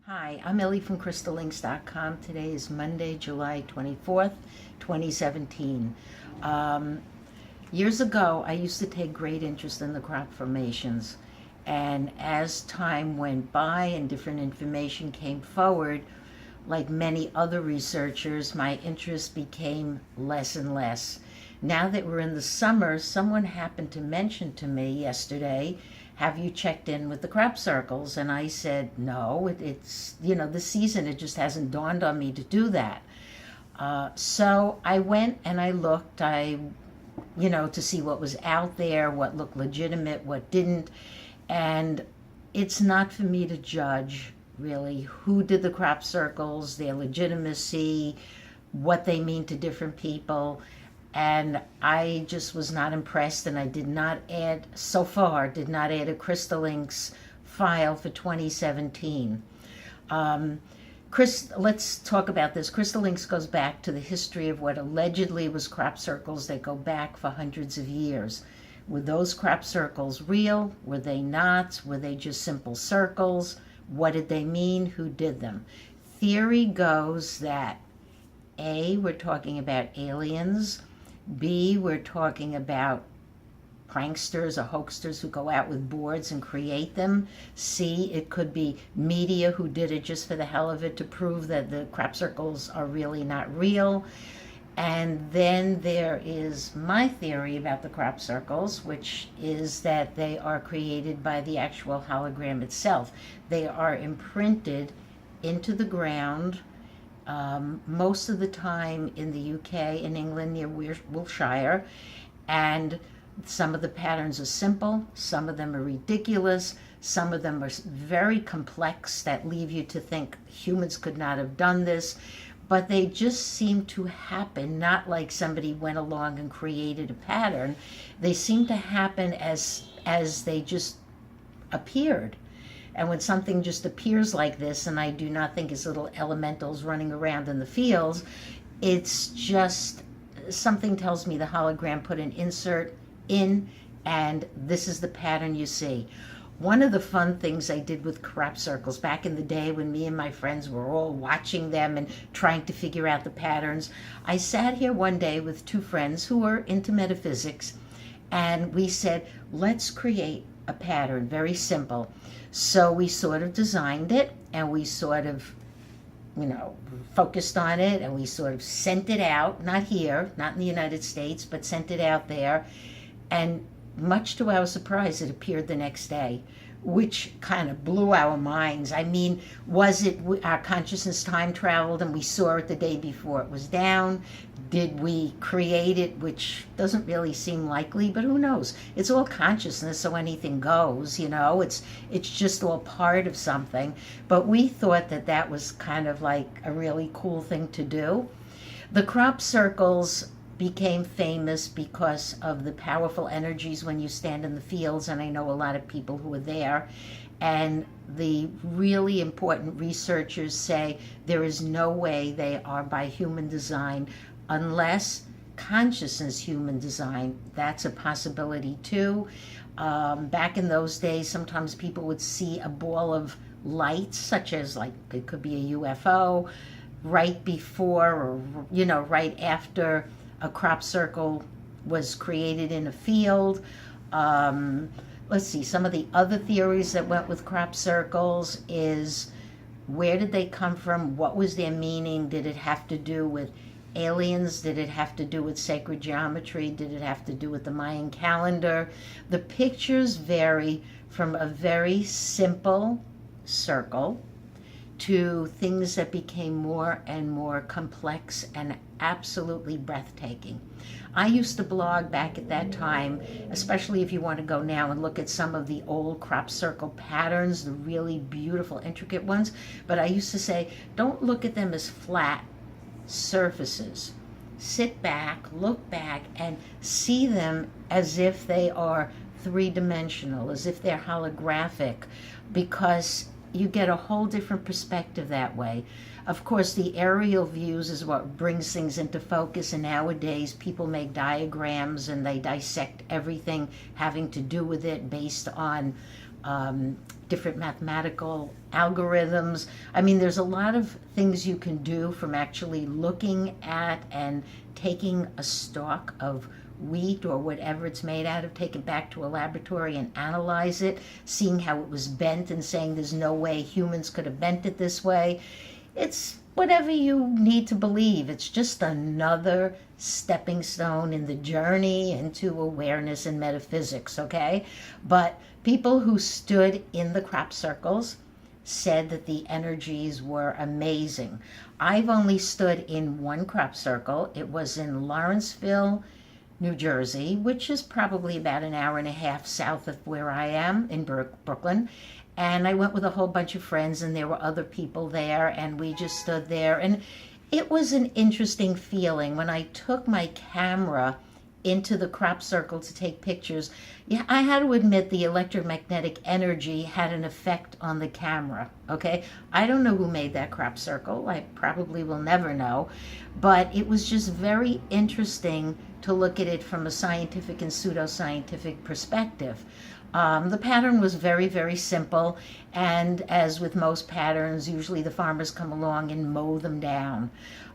Hi, I'm Ellie from crystallinks.com. Today is Monday, July 24th, 2017. Um, Years ago, I used to take great interest in the crop formations. And as time went by and different information came forward, like many other researchers, my interest became less and less. Now that we're in the summer, someone happened to mention to me yesterday, have you checked in with the crop circles? And I said, no, it's, this season, it just hasn't dawned on me to do that. So I went and I looked, to see what was out there, what looked legitimate, what didn't. And it's not for me to judge really who did the crop circles, their legitimacy, what they mean to different people. And I just was not impressed, and I did not add, so far, did not add a Crystal Inks file for 2017. Let's talk about this. Crystal Inks goes back to the history of what allegedly was crop circles that go back for hundreds of years. Were those crop circles real? Were they not? Were they just simple circles? What did they mean? Who did them? Theory goes that A, we're talking about aliens. B, we're talking about pranksters or hoaxsters who go out with boards and create them. C, it could be media who did it just for the hell of it to prove that the crop circles are really not real. And then there is my theory about the crop circles, which is that they are created by the actual hologram itself. They are imprinted into the ground, most of the time in the UK and England near Wiltshire. And some of the patterns are simple, some of them are ridiculous, some of them are very complex that leave you to think humans could not have done this. But they just seem to happen, not like somebody went along and created a pattern. They seem to happen as they just appeared. And when something just appears like this, and I do not think it's little elementals running around in the fields, it's just, something tells me the hologram put an insert in, and this is the pattern you see. One of the fun things I did with crop circles back in the day when me and my friends were all watching them and trying to figure out the patterns, I sat here one day with two friends who were into metaphysics, and we said, let's create a pattern, very simple. So we sort of designed it, and we sort of, focused on it, and we sort of sent it out, not here, not in the United States, but sent it out there. And much to our surprise, it appeared the next day, which kind of blew our minds. I mean, was it our consciousness time traveled and we saw it the day before it was down? Did we create it, which doesn't really seem likely, but who knows? It's all consciousness, so anything goes, it's just all part of something. But we thought that was kind of like a really cool thing to do. The crop circles became famous because of the powerful energies when you stand in the fields, and I know a lot of people who are there. And the really important researchers say there is no way they are by human design unless consciousness human design. That's a possibility too. Back in those days, sometimes people would see a ball of light, such as like it could be a UFO, right before or right after a crop circle was created in a field. Let's see, some of the other theories that went with crop circles is, where did they come from? What was their meaning? Did it have to do with aliens? Did it have to do with sacred geometry? Did it have to do with the Mayan calendar? The pictures vary from a very simple circle to things that became more and more complex and absolutely breathtaking. I used to blog back at that time, especially if you want to go now and look at some of the old crop circle patterns, the really beautiful, intricate ones. But I used to say, don't look at them as flat surfaces. Sit back, look back, and see them as if they are three-dimensional, as if they're holographic, because you get a whole different perspective that way. Of course, the aerial views is what brings things into focus, and nowadays people make diagrams and they dissect everything having to do with it based on different mathematical algorithms. I mean, there's a lot of things you can do from actually looking at and taking a stalk of wheat or whatever it's made out of, take it back to a laboratory and analyze it, seeing how it was bent and saying there's no way humans could have bent it this way. It's whatever you need to believe. It's just another stepping stone in the journey into awareness and metaphysics, okay? But people who stood in the crop circles said that the energies were amazing. I've only stood in one crop circle. It was in Lawrenceville, New Jersey, which is probably about an hour and a half south of where I am in Brooklyn. And I went with a whole bunch of friends, and there were other people there, and we just stood there. And it was an interesting feeling when I took my camera into the crop circle to take pictures. Yeah, I had to admit the electromagnetic energy had an effect on the camera, okay? I don't know who made that crop circle. I probably will never know. But it was just very interesting to look at it from a scientific and pseudoscientific perspective. The pattern was very, very simple, and as with most patterns, usually the farmers come along and mow them down.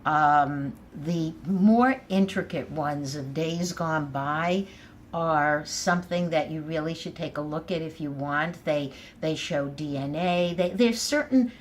The more intricate ones of days gone by are something that you really should take a look at if you want. They show DNA. There's certain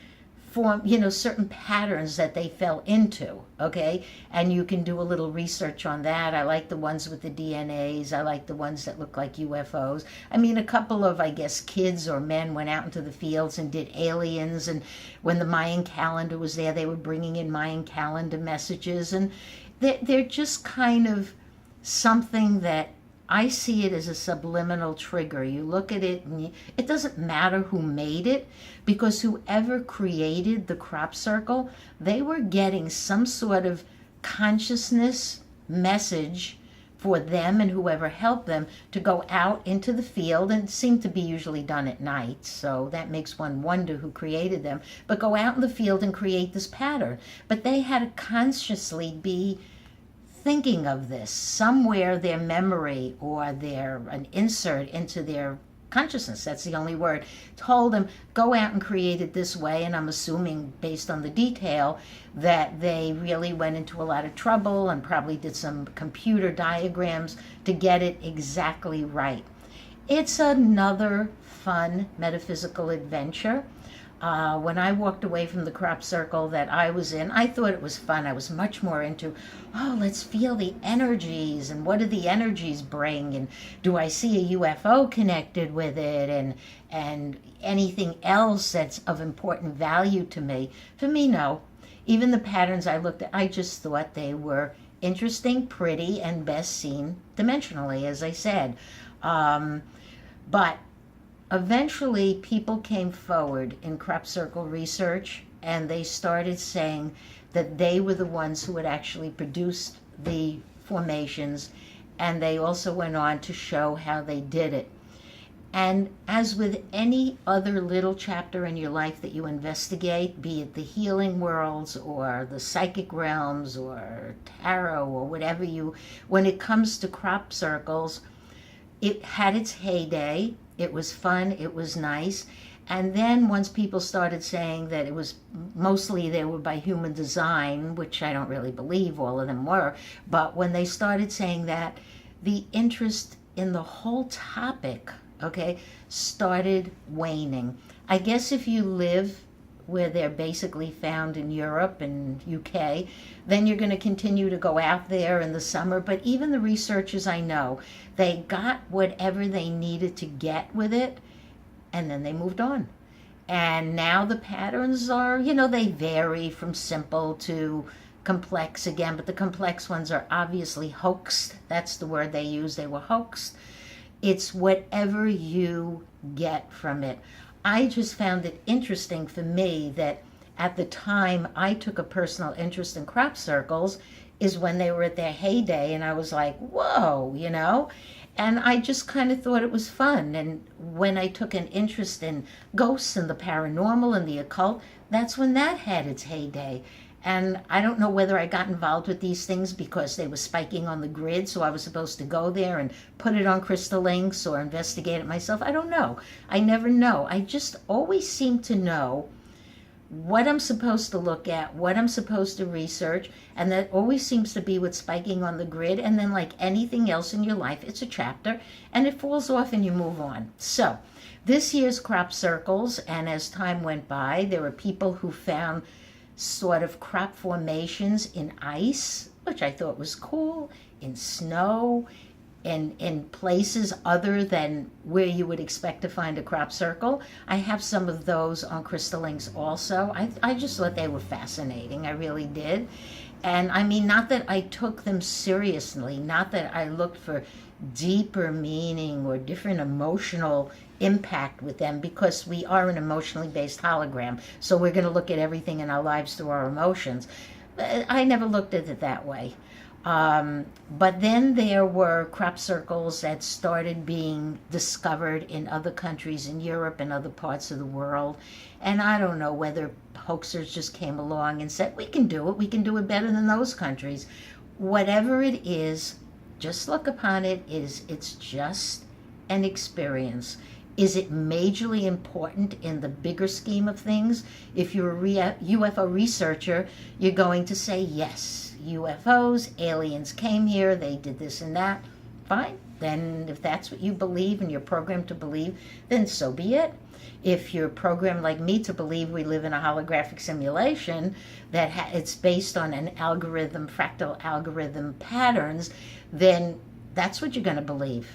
certain patterns that they fell into, okay? And you can do a little research on that. I like the ones with the DNAs. I like the ones that look like UFOs. I mean, a couple of, I guess, kids or men went out into the fields and did aliens, and when the Mayan calendar was there, they were bringing in Mayan calendar messages, and they're just kind of something that I see it as a subliminal trigger. You look at it and it doesn't matter who made it, because whoever created the crop circle, they were getting some sort of consciousness message for them and whoever helped them to go out into the field, and it seemed to be usually done at night, so that makes one wonder who created them, but go out in the field and create this pattern. But they had to consciously be thinking of this. Somewhere their memory or an insert into their consciousness, that's the only word, told them go out and create it this way. And I'm assuming, based on the detail, that they really went into a lot of trouble and probably did some computer diagrams to get it exactly right. It's another fun metaphysical adventure. When I walked away from the crop circle that I was in, I thought it was fun. I was much more into, let's feel the energies, and what do the energies bring, and do I see a UFO connected with it, and anything else that's of important value to me. For me, no. Even the patterns I looked at, I just thought they were interesting, pretty, and best seen dimensionally, as I said. But eventually, people came forward in crop circle research, and they started saying that they were the ones who had actually produced the formations, and they also went on to show how they did it. And as with any other little chapter in your life that you investigate, be it the healing worlds or the psychic realms or tarot or whatever when it comes to crop circles, it had its heyday. It was fun, it was nice. And then once people started saying that it was mostly they were by human design, which I don't really believe all of them were, but when they started saying that, the interest in the whole topic, okay, started waning. I guess if you live where they're basically found in Europe and UK, then you're going to continue to go out there in the summer. But even the researchers I know, they got whatever they needed to get with it, and then they moved on. And now the patterns are, they vary from simple to complex again, but the complex ones are obviously hoaxed. That's the word they use. They were hoaxed. It's whatever you get from it. I just found it interesting for me that at the time I took a personal interest in crop circles is when they were at their heyday, and I was like, whoa, and I just kind of thought it was fun. And when I took an interest in ghosts and the paranormal and the occult, that's when that had its heyday. And I don't know whether I got involved with these things because they were spiking on the grid, so I was supposed to go there and put it on crystal links or investigate it myself. I don't know. I never know. I just always seem to know what I'm supposed to look at, what I'm supposed to research, and that always seems to be what's spiking on the grid. And then, like anything else in your life, it's a chapter and it falls off and you move on. So this year's crop circles, and as time went by, there were people who found sort of crop formations in ice, which I thought was cool, in snow, and in places other than where you would expect to find a crop circle. I have some of those on crystal links also. I just thought they were fascinating. I really did. And I mean, not that I took them seriously, not that I looked for deeper meaning or different emotional impact with them, because we are an emotionally based hologram. So we're going to look at everything in our lives through our emotions. I never looked at it that way. But then there were crop circles that started being discovered in other countries in Europe and other parts of the world. And I don't know whether hoaxers just came along and said, we can do it better than those countries. Whatever it is, just look upon it as it's just an experience. Is it majorly important in the bigger scheme of things? If you're a UFO researcher, you're going to say, yes, UFOs, aliens came here, they did this and that. Fine. Then if that's what you believe and you're programmed to believe, then so be it. If you're programmed like me to believe we live in a holographic simulation, that it's based on an algorithm, fractal algorithm patterns, then that's what you're going to believe.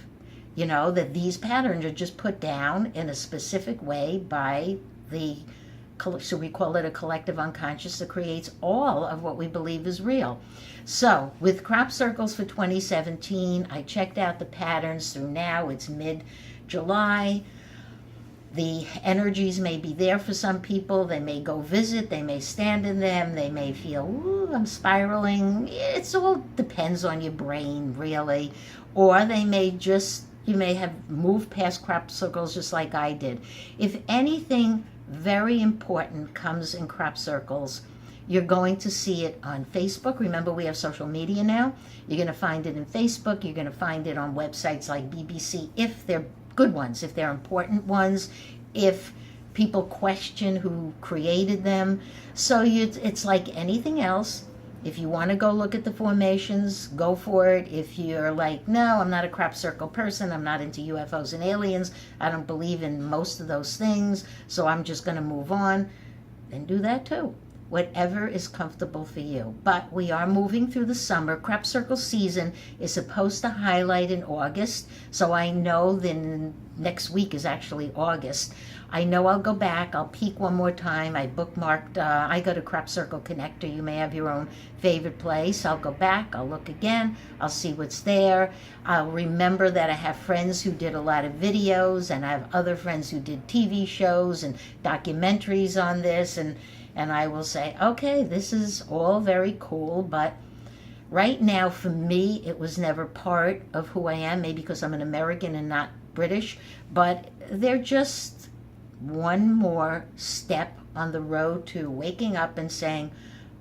You know, that these patterns are just put down in a specific way by so we call it a collective unconscious that creates all of what we believe is real. So with crop circles for 2017, I checked out the patterns through now. It's mid-July. The energies may be there for some people. They may go visit. They may stand in them. They may feel, ooh, I'm spiraling. It all depends on your brain, really. Or they may just, you may have moved past crop circles just like I did. If anything very important comes in crop circles, you're going to see it on Facebook. Remember, we have social media now. You're going to find it in Facebook. You're going to find it on websites like BBC, if they're good ones, if they're important ones, if people question who created them. So it's like anything else. If you want to go look at the formations, go for it. If you're like, no, I'm not a crop circle person, I'm not into UFOs and aliens, I don't believe in most of those things, so I'm just going to move on, then do that too. Whatever is comfortable for you. But we are moving through the summer. Crop circle season is supposed to highlight in August, so I know then next week is actually August. I know I'll go back, I'll peek one more time. I bookmarked, I go to Crop Circle Connector. You may have your own favorite place. I'll go back, I'll look again, I'll see what's there. I'll remember that I have friends who did a lot of videos, and I have other friends who did TV shows and documentaries on this, and I will say, okay, this is all very cool, but right now for me, it was never part of who I am, maybe because I'm an American and not British, but they're just one more step on the road to waking up and saying,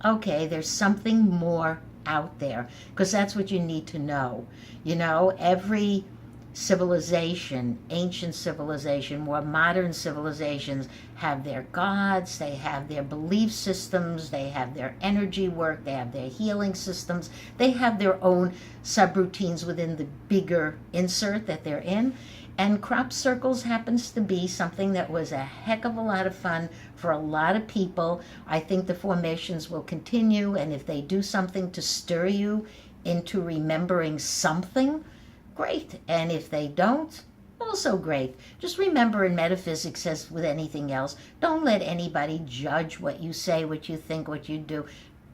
okay, there's something more out there, because that's what you need to know. You know, every civilization, ancient civilization, more modern civilizations have their gods, they have their belief systems, they have their energy work, they have their healing systems, they have their own subroutines within the bigger insert that they're in. And crop circles happens to be something that was a heck of a lot of fun for a lot of people. I think the formations will continue, and if they do something to stir you into remembering something, great. And if they don't, also great. Just remember, in metaphysics, as with anything else, don't let anybody judge what you say, what you think, what you do.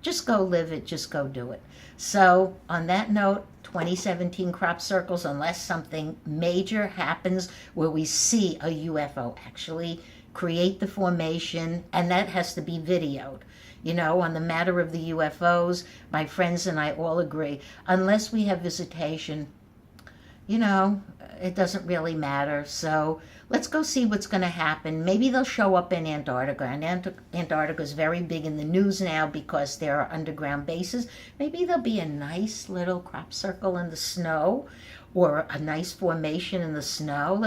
Just go live it, just go do it. So on that note, 2017 crop circles, unless something major happens where we see a UFO actually create the formation, and that has to be videoed. You know, on the matter of the UFOs, my friends and I all agree, unless we have visitation, it doesn't really matter. So let's go see what's going to happen. Maybe they'll show up in Antarctica, and Antarctica is very big in the news now because there are underground bases. Maybe there'll be a nice little crop circle in the snow, or a nice formation in the snow.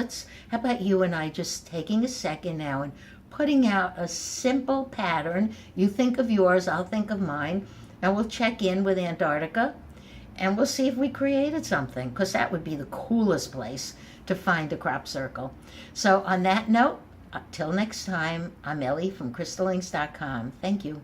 How about you and I just taking a second now and putting out a simple pattern? You think of yours, I'll think of mine, and we'll check in with Antarctica, and we'll see if we created something, because that would be the coolest place to find a crop circle. So on that note, till next time, I'm Ellie from crystallinks.com. Thank you.